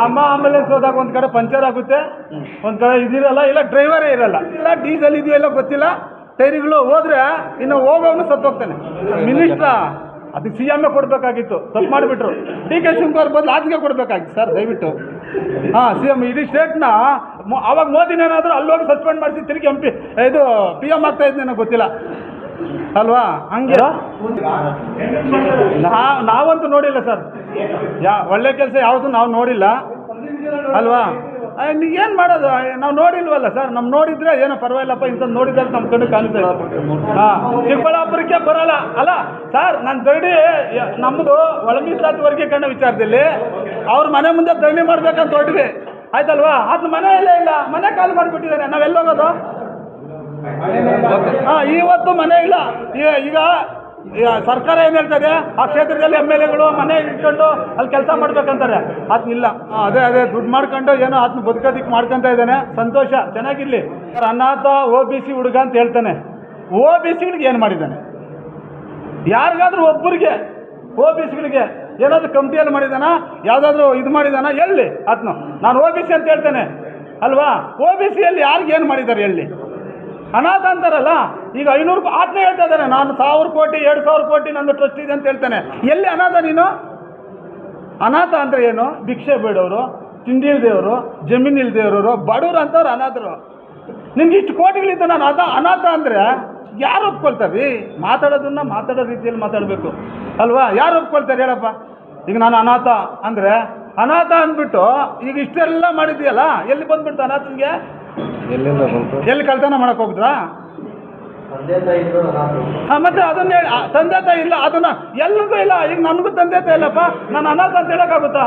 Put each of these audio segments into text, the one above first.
Ambulance ಹೋದಾಗ ಒಂದು ಕಡೆ ಪಂಚರ್ ಆಗುತ್ತೆ, ಒಂದು ಕಡೆ ಇದಿರಲ್ಲ, ಇಲ್ಲ ಡ್ರೈವರೇ ಇರಲ್ಲ, ಇಲ್ಲ ಡೀಸೆಲ್ ಇದೆಯಲ್ಲ ಗೊತ್ತಿಲ್ಲ, ಟೈರ್ಗಳು ಹೋದ್ರೆ ಇನ್ನು ಹೋಗೋನು ಸತ್ತೋಗ್ತಾನೆ. ಮಿನಿಸ್ಟ್ರ ಅದಕ್ಕೆ CM ಕೊಡಬೇಕಾಗಿತ್ತು, ತಪ್ಪು ಮಾಡಿಬಿಟ್ರು. DK ಶಿವಕುಮಾರ್ ಬದಲು ಆದ್ಗೆ ಕೊಡಬೇಕಾಗಿತ್ತು ಸರ್ ದಯವಿಟ್ಟು. CM ಇಡೀ ಸ್ಟೇಟ್ನ ಅವಾಗ ಮೋದಿನೇನಾದರೂ ಅಲ್ಲೋಗಿ ಸಸ್ಪೆಂಡ್ ಮಾಡಿಸಿ ತಿರುಗಿ MP ಇದು PM ಆಗ್ತಾ ಇದ್ದು ನನಗೆ ಗೊತ್ತಿಲ್ಲ ಅಲ್ವಾ? ಹಂಗೆ ನಾವಂತೂ ನೋಡಿಲ್ಲ ಸರ್, ಒಳ್ಳೆ ಕೆಲಸ ಯಾವುದು ನಾವು ನೋಡಿಲ್ಲ ಅಲ್ವಾ? ಏನು ಮಾಡೋದು, ನಾವು ನೋಡಿಲ್ವಲ್ಲ ಸರ್. ನಮ್ಮ ನೋಡಿದ್ರೆ ಏನೋ ಪರವಾಗಿಲ್ಲಪ್ಪ, ಇಂಥದ್ದು ನೋಡಿದಾಗ ನಮ್ಮ ಕಣ್ಣು ಕಾಣಿಸ್ತಾ ಇದೆ. ಚಿಕ್ಕಬಳ್ಳಾಪುರಕ್ಕೆ ಬರೋಲ್ಲ ಅಲ್ಲ ಸರ್. ನಾನು ಧರಣಿ ನಮ್ಮದು ಒಳ ಮೀಸಲಾತಿ ವರ್ಗೀಕರಣ ವಿಚಾರದಲ್ಲಿ ಅವ್ರ ಮನೆ ಮುಂದೆ ಧರಣಿ ಮಾಡ್ಬೇಕಂತ ಹೊರಟ್ವಿ, ಆಯ್ತಲ್ವಾ? ಅದು ಮನೆಯಲ್ಲೇ ಇಲ್ಲ, ಮನೆ ಖಾಲಿ ಮಾಡಿಬಿಟ್ಟಿದ್ದಾರೆ. ನಾವೆಲ್ಲೋಗೋದು? ಇವತ್ತು ಮನೆ ಇಲ್ಲ. ಈಗ ಸರ್ಕಾರ ಏನು ಹೇಳ್ತದೆ, ಆ ಕ್ಷೇತ್ರದಲ್ಲಿ MLAಗಳು ಮನೆ ಇಟ್ಕೊಂಡು ಅಲ್ಲಿ ಕೆಲಸ ಮಾಡ್ಬೇಕಂತಾರೆ. ಅದನ್ನಿಲ್ಲ. ಅದೇ ದುಡ್ಡು ಮಾಡ್ಕೊಂಡು ಏನೋ ಅದನ್ನ ಬದುಕೋದಿಕ್ಕೆ ಮಾಡ್ಕೊತಾ ಇದ್ದಾನೆ. ಸಂತೋಷ, ಚೆನ್ನಾಗಿರಲಿ ಸರ್. ಅನಾಥ OBC ಹುಡುಗ ಅಂತ ಹೇಳ್ತಾನೆ. OBCಗಳಿಗೆ ಏನು ಮಾಡಿದ್ದಾನೆ? ಯಾರಿಗಾದ್ರೂ ಒಬ್ಬರಿಗೆ OBCಗಳಿಗೆ ಏನಾದರೂ ಕಮಿಟಿಯಲ್ಲಿ ಮಾಡಿದಾನ, ಯಾವುದಾದ್ರೂ ಇದು ಮಾಡಿದಾನ? ಎಲ್ಲಿ ಅದನ್ನು ನಾನು OBC ಅಂತ ಹೇಳ್ತೇನೆ ಅಲ್ವಾ? OBCಯಲ್ಲಿ ಯಾರಿಗೇನು ಮಾಡಿದ್ದಾರೆ ಎಲ್ಲಿ? ಅನಾಥ ಅಂತಾರಲ್ಲ, ಈಗ 500 ಆತ್ಮ ಹೇಳ್ತಾ ಇದ್ದಾನೆ, ನಾನು 1000 ಕೋಟಿ 2000 ಕೋಟಿ ನಂದು ಟ್ರಸ್ಟ್ ಇದೆ ಅಂತ ಹೇಳ್ತಾನೆ. ಎಲ್ಲಿ ಅನಾಥ ನೀನು? ಅನಾಥ ಅಂದರೆ ಏನು? ಭಿಕ್ಷೆ ಬೇಡವರು, ತಿಂಡಿ ಇಲ್ದೇವರು, ಜಮೀನು ಇಲ್ದೇವರು, ಬಡವರು ಅಂತವ್ರು ಅನಾಥರು. ನಿಮ್ಗೆ ಇಷ್ಟು ಕೋಟಿಗಳಿದ್ದು ನಾನು ಅನಾಥ ಅಂದರೆ ಯಾರು ಒಪ್ಕೊಳ್ತಾರೆ? ಮಾತಾಡೋದನ್ನ ಮಾತಾಡೋ ರೀತಿಯಲ್ಲಿ ಮಾತಾಡಬೇಕು ಅಲ್ವಾ? ಯಾರು ಒಪ್ಕೊಳ್ತಾರೆ ಹೇಳಪ್ಪ? ಈಗ ನಾನು ಅನಾಥ ಅಂದರೆ ಅನಾಥ ಅಂದ್ಬಿಟ್ಟು ಈಗ ಇಷ್ಟೆಲ್ಲ ಮಾಡಿದ್ಯಲ್ಲ, ಎಲ್ಲಿ ಬಂದ್ಬಿಡ್ತು ಅನಾಥನಿಗೆ? ಎಲ್ಲಿ ಕಳ್ತನ ಮಾಡಕ್ಕೆ ಹೋಗಿದ್ರಾ? ಮತ್ತೆ ಅದನ್ನ ತಂದೆ ತಾಯಿ ಇಲ್ಲ, ಅದನ್ನ ಎಲ್ರಿಗೂ ಇಲ್ಲ. ಈಗ ನನಗೂ ತಂದೆ ತಾಯಿ ಇಲ್ಲಪ್ಪ, ನಾನು ಅನಾಥ ಅಂತ ಹೇಳೋಕ್ಕಾಗುತ್ತಾ?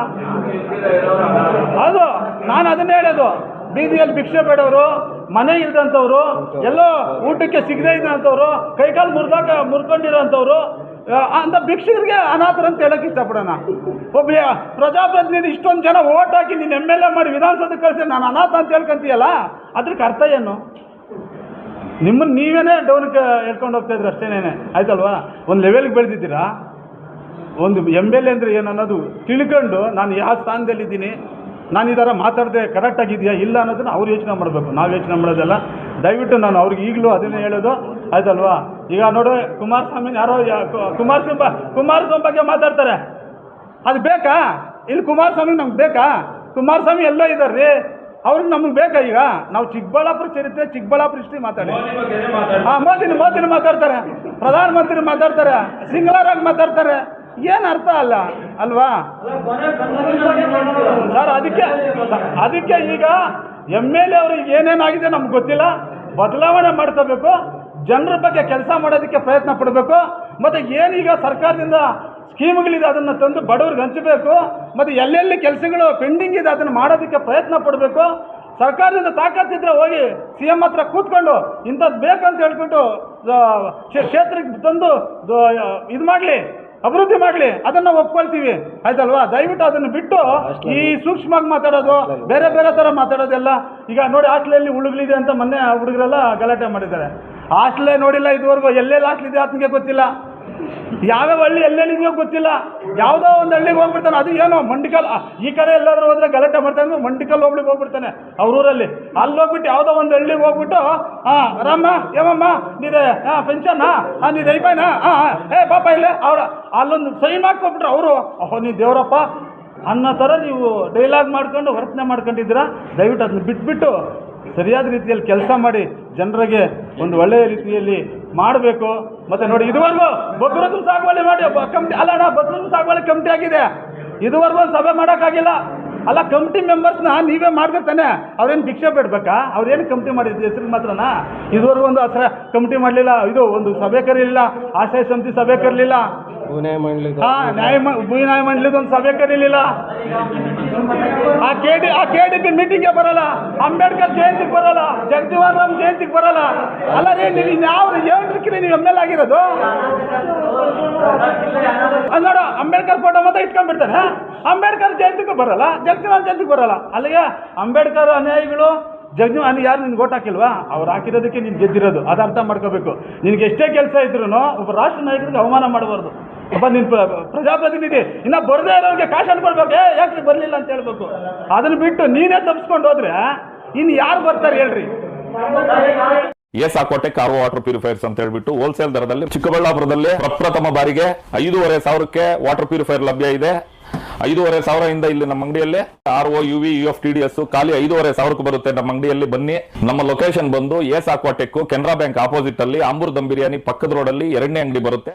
ಅದು ನಾನು ಅದನ್ನ ಹೇಳೋದು. ಬೀದಿಯಲ್ಲಿ ಭಿಕ್ಷೆ ಬೇಡವರು, ಮನೆ ಇಲ್ದಂಥವ್ರು, ಎಲ್ಲೋ ಊಟಕ್ಕೆ ಸಿಗದೇ ಇದ್ದಂಥವ್ರು, ಕೈಕಾಲು ಮುರ್ಕೊಂಡಿರೋಂಥವ್ರು ಅಂತ ಭಿಕ್ಷಕರಿಗೆ ಅನಾಥರು ಅಂತ ಹೇಳಕ್ಕೆ ಇಷ್ಟಪಡೋಣ. ಒಬ್ಬ ಪ್ರಜಾಪ್ರತಿನಿಧಿ ಇಷ್ಟೊಂದು ಜನ ಓಟ್ ಹಾಕಿ ನೀನು MLA ಮಾಡಿ ವಿಧಾನಸೌಧಕ್ಕೆ ಕಳಿಸಿ ನಾನು ಅನಾಥ ಅಂತ ಹೇಳ್ಕೊಂತೀಯಲ್ಲ, ಅದಕ್ಕೆ ಅರ್ಥ ಏನು? ನಿಮ್ಮನ್ನು ನೀವೇನೇ ಡೌನ್ಗೆ ಹೇಳ್ಕೊಂಡು ಹೋಗ್ತಾ ಇದ್ರಿ ಅಷ್ಟೇನೇನೆ, ಆಯ್ತಲ್ವಾ? ಒಂದು ಲೆವೆಲ್ಗೆ ಬೆಳೆದಿದ್ದೀರಾ. ಒಂದು MLA ಅಂದರೆ ಏನು ಅನ್ನೋದು ತಿಳ್ಕೊಂಡು ನಾನು ಯಾವ ಸ್ಥಾನದಲ್ಲಿದ್ದೀನಿ, ನಾನು ಈ ಥರ ಮಾತಾಡದೆ ಕರೆಕ್ಟಾಗಿದೆಯಾ ಇಲ್ಲ ಅನ್ನೋದನ್ನು ಅವ್ರು ಯೋಚನೆ ಮಾಡಬೇಕು, ನಾವು ಯೋಚನೆ ಮಾಡೋದಲ್ಲ. ದಯವಿಟ್ಟು ನಾನು ಅವ್ರಿಗೆ ಈಗಲೂ ಅದನ್ನೇ ಹೇಳೋದು, ಆಯ್ತಲ್ವಾ? ಈಗ ನೋಡಿ, ಕುಮಾರಸ್ವಾಮಿ ಯಾರೋ ಕುಮಾರಸ್ವಾಮಿ ಬಗ್ಗೆ ಮಾತಾಡ್ತಾರೆ. ಅದು ಬೇಕಾ? ಇಲ್ಲಿ ಕುಮಾರಸ್ವಾಮಿ ನಮ್ಗೆ ಬೇಕಾ? ಕುಮಾರಸ್ವಾಮಿ ಎಲ್ಲ ಇದ್ದಾರೆ ರೀ, ಅವ್ರಿಗೆ ನಮಗೆ ಬೇಕಾ? ಈಗ ನಾವು ಚಿಕ್ಕಬಳ್ಳಾಪುರ ಚರಿತ್ರೆ, ಚಿಕ್ಕಬಳ್ಳಾಪುರ ಹಿಸ್ಟ್ರಿ ಮಾತಾಡಿ. ಮೋದಿನ ಮಾತಾಡ್ತಾರೆ, ಪ್ರಧಾನಮಂತ್ರಿ ಮಾತಾಡ್ತಾರೆ, ಸಿಂಗ್ಲಾರಾಗಿ ಮಾತಾಡ್ತಾರೆ. ಏನು ಅರ್ಥ ಅಲ್ಲ ಅಲ್ವಾ ಸರ್? ಅದಕ್ಕೆ ಈಗ MLA ಅವ್ರಿಗೆ ಏನೇನಾಗಿದೆ ನಮ್ಗೆ ಗೊತ್ತಿಲ್ಲ, ಬದಲಾವಣೆ ಮಾಡ್ಕೋಬೇಕು, ಜನರ ಬಗ್ಗೆ ಕೆಲಸ ಮಾಡೋದಕ್ಕೆ ಪ್ರಯತ್ನ ಪಡಬೇಕು. ಮತ್ತು ಏನೀಗ ಸರ್ಕಾರದಿಂದ ಸ್ಕೀಮ್ಗಳಿದೆ ಅದನ್ನು ತಂದು ಬಡವ್ರಿಗೆ ಹಂಚಬೇಕು. ಮತ್ತು ಎಲ್ಲೆಲ್ಲಿ ಕೆಲಸಗಳು ಪೆಂಡಿಂಗ್ ಇದೆ ಅದನ್ನು ಮಾಡೋದಕ್ಕೆ ಪ್ರಯತ್ನ ಪಡಬೇಕು. ಸರ್ಕಾರದಿಂದ ತಾಕತ್ತಿದ್ರೆ ಹೋಗಿ CM ಹತ್ರ ಕೂತ್ಕೊಂಡು ಇಂಥದ್ದು ಬೇಕಂತ ಹೇಳ್ಬಿಟ್ಟು ಕ್ಷೇತ್ರಕ್ಕೆ ತಂದು ಇದು ಮಾಡಲಿ, ಅಭಿವೃದ್ಧಿ ಮಾಡಲಿ, ಅದನ್ನು ಒಪ್ಕೊಳ್ತೀವಿ, ಆಯ್ತಲ್ವಾ? ದಯವಿಟ್ಟು ಅದನ್ನು ಬಿಟ್ಟು ಈ ಸೂಕ್ಷ್ಮವಾಗಿ ಮಾತಾಡೋದು, ಬೇರೆ ಬೇರೆ ಥರ ಮಾತಾಡೋದೆಲ್ಲ. ಈಗ ನೋಡಿ, ಹಾಸ್ಟೆಲಲ್ಲಿ ಹುಳುಗಳಿದೆ ಅಂತ ಮೊನ್ನೆ ಹುಡುಗರೆಲ್ಲ ಗಲಾಟೆ ಮಾಡಿದ್ದಾರೆ. ಹಾಸ್ಟೆಲೇ ನೋಡಿಲ್ಲ ಇದುವರೆಗೂ, ಎಲ್ಲೆಲ್ಲಿ ಹಾಸ್ಟೆಲ್ ಆತನಿಗೆ ಗೊತ್ತಿಲ್ಲ, ಯಾವ್ಯಾವ ಹಳ್ಳಿ ಎಲ್ಲೆಲ್ಲಿದೆಯೋ ಗೊತ್ತಿಲ್ಲ. ಯಾವುದೋ ಒಂದು ಹಳ್ಳಿಗೆ ಹೋಗ್ಬಿಡ್ತಾನೆ, ಅದು ಏನೋ ಮಂಡಿಕಲ್, ಈ ಕಡೆ ಎಲ್ಲಾದರೂ ಹೋದರೆ ಗಲಾಟೆ ಮಾಡ್ತಾನೆ, ಮಂಡಿಕಲ್ ಹೋಗ್ಲಿಕ್ಕೆ ಹೋಗ್ಬಿಡ್ತಾನೆ ಅವ್ರೂರಲ್ಲಿ. ಅಲ್ಲಿ ಹೋಗ್ಬಿಟ್ಟು ಯಾವುದೋ ಒಂದು ಹಳ್ಳಿಗೆ ಹೋಗ್ಬಿಟ್ಟು ರಾಮ ಏಮಮ್ಮ ನೀದೆ ಪೆನ್ಷನ್ನಾ ನೀದು ಐಪಾಯ್ನಾ ಪಾಪ ಇಲ್ಲೇ ಅವ್ರ ಅಲ್ಲೊಂದು ಸೈನ್ ಹಾಕ್ಕೊಬಿಟ್ರೆ ಅವರು ನೀ ದೇವರಪ್ಪ ಅನ್ನೋ ಥರ ನೀವು ಡೈಲಾಗ್ ಮಾಡ್ಕೊಂಡು ವರ್ತನೆ ಮಾಡ್ಕೊಂಡಿದ್ದೀರಾ. ದಯವಿಟ್ಟು ಅದನ್ನ ಬಿಟ್ಬಿಟ್ಟು ಸರಿಯಾದ ರೀತಿಯಲ್ಲಿ ಕೆಲಸ ಮಾಡಿ ಜನರಿಗೆ ಒಂದು ಒಳ್ಳೆಯ ರೀತಿಯಲ್ಲಿ ಮಾಡಬೇಕು. ಮತ್ತು ನೋಡಿ, ಇದುವರೆಗೂ ಬಕ್ರದ್ದು ಸಾಗುವಳಿ ಮಾಡಿ ಕಮಿಟಿ ಅಲ್ಲಣ್ಣ, ಬಕ್ರದ್ದು ಸಾಗುವಳಿ ಕಮಿಟಿ ಆಗಿದೆ, ಇದುವರೆಗೂ ಒಂದು ಸಭೆ ಮಾಡೋಕ್ಕಾಗಿಲ್ಲ. ಅಲ್ಲ, ಕಮಿಟಿ ಮೆಂಬರ್ಸ್ನ ನೀವೇ ಮಾಡ್ಕೊತಾನೆ, ಅವ್ರೇನು ಭಿಕ್ಷೆ ಬೇಡಬೇಕಾ? ಅವ್ರೇನು ಕಮಿಟಿ ಮಾಡಿದ್ದು ಹೆಸರಿಗೆ ಮಾತ್ರನಾ? ಇದುವರೆಗೂ ಒಂದು ಕಮಿಟಿ ಮಾಡಲಿಲ್ಲ, ಇದು ಒಂದು ಸಭೆ ಕರೀಲಿಲ್ಲ, ಆಶ್ರಯ ಸಮಿತಿ ಸಭೆ ಕರೀಲಿಲ್ಲ, ಭೂ ನ್ಯಾಯ ಮಂಡಳಿದು ಒಂದು ಸಭೆ ಕರೀಲಿಲ್ಲ, ಆ KDP ಮೀಟಿಂಗ್ಗೆ ಬರಲ್ಲ, ಅಂಬೇಡ್ಕರ್ ಜಯಂತಿಗೆ ಬರಲ್ಲ, ಜಗಜೀವನ್ ರಾಮ್ ಜಯಂತಿಗೆ ಬರಲ್ಲ. ಅಲ್ಲ ರೀ, ನೀವು ಇನ್ಯಾವ ಏನಕ್ಕೆ ನೀವು MLA ಆಗಿರೋದು? ನೋಡ, ಅಂಬೇಡ್ಕರ್ ಫೋಟೋ ಮಾತ್ರ ಇಟ್ಕೊಂಡ್ಬಿಡ್ತಾನೆ, ಅಂಬೇಡ್ಕರ್ ಜಯಂತಿಗೂ ಬರಲ್ಲ, ಜಗಜೀವನ್ ಜಯಂತಿಗೆ ಬರಲ್ಲ. ಅಲ್ಲಿಗೆ ಅಂಬೇಡ್ಕರ್ ಅನುಯಾಯಿಗಳು ಜಗಜೀವನ್ ಯಾರು ನಿನ್ಗೆ ಓಟ್ ಹಾಕಿಲ್ವಾ? ಅವ್ರು ಹಾಕಿರೋದಕ್ಕೆ ನೀನು ಗೆದ್ದಿರೋದು, ಅದು ಅರ್ಥ ಮಾಡ್ಕೋಬೇಕು. ನಿನಗೆ ಎಷ್ಟೇ ಕೆಲಸ ಇದ್ರೂ ಒಬ್ಬ ರಾಷ್ಟ್ರ ನಾಯಕರಿಗೆ ಅವಮಾನ ಮಾಡಬಾರ್ದು. ಒಬ್ಬ ನಿನ್ ಪ್ರಜಾಪ್ರತಿನಿಧಿ ಇನ್ನ ಬರದೇ ಇರೋರಿಗೆ ಕಾಶನ್ ಕೊಡ್ಬೇಕು, ಯಾಕ್ರಿ ಬರ್ಲಿಲ್ಲ ಅಂತ ಹೇಳ್ಬೇಕು. ಅದನ್ನ ಬಿಟ್ಟು ನೀನೇ ತಪ್ಪಿಸ್ಕೊಂಡು ಹೋದ್ರೆ ಇನ್ನು ಯಾರು ಬರ್ತಾರೆ ಹೇಳ್ರಿ. ಏಸಾಕೋಟೆಕ್ ಆರ್ ವಾಟರ್ ಪ್ಯೂರಿಫೈರ್ಸ್ ಅಂತ ಹೇಳ್ಬಿಟ್ಟು ಹೋಲ್ಸೇಲ್ ದರದಲ್ಲಿ ಚಿಕ್ಕಬಳ್ಳಾಪುರದಲ್ಲಿ ಪ್ರಪ್ರಥಮ ಬಾರಿಗೆ 5,500 ವಾಟರ್ ಪ್ಯೂರಿಫೈರ್ ಲಭ್ಯ ಇದೆ. 5,500 ಇಲ್ಲಿ ನಮ್ಮ ಅಂಗಡಿಯಲ್ಲಿ RO UV UF TDS ಖಾಲಿ 5,500 ಬರುತ್ತೆ ನಮ್ಮ ಅಂಗಡಿಯಲ್ಲಿ. ಬನ್ನಿ. ನಮ್ಮ ಲೊಕೇಶನ್ ಬಂದು ಏಸಾಕೋಟೆಕ್ ಕೆನರಾ ಬ್ಯಾಂಕ್ ಆಪೋಸಿಟ್ ಅಲ್ಲಿ ಆಂಬೂರ್ ದಮ್ ಬಿರಿಯಾನಿ ಪಕ್ಕದ ರೋಡ್ ಅಲ್ಲಿ 2ನೇ ಅಂಗಡಿ ಬರುತ್ತೆ.